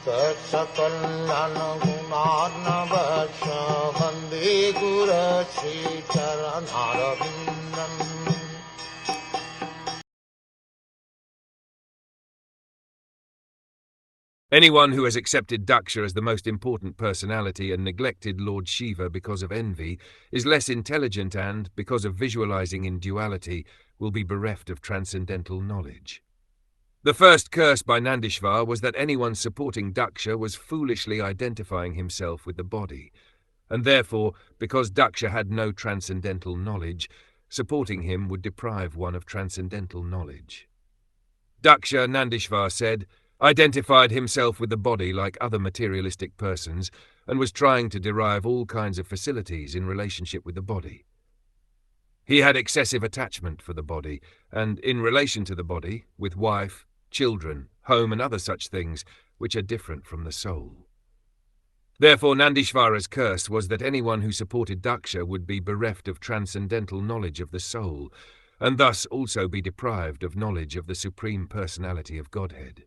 Saksakallan gunarnavasya Vande Guru Sri Charanarvindam. Anyone who has accepted Daksha as the most important personality and neglected Lord Shiva because of envy is less intelligent and, because of visualizing in duality, will be bereft of transcendental knowledge. The first curse by Nandishvar was that anyone supporting Daksha was foolishly identifying himself with the body, and therefore, because Daksha had no transcendental knowledge, supporting him would deprive one of transcendental knowledge. Daksha, Nandishvar said, identified himself with the body like other materialistic persons and was trying to derive all kinds of facilities in relationship with the body. He had excessive attachment for the body, and in relation to the body, with wife, children, home and other such things, which are different from the soul. Therefore Nandishvara's curse was that anyone who supported Daksha would be bereft of transcendental knowledge of the soul, and thus also be deprived of knowledge of the Supreme Personality of Godhead.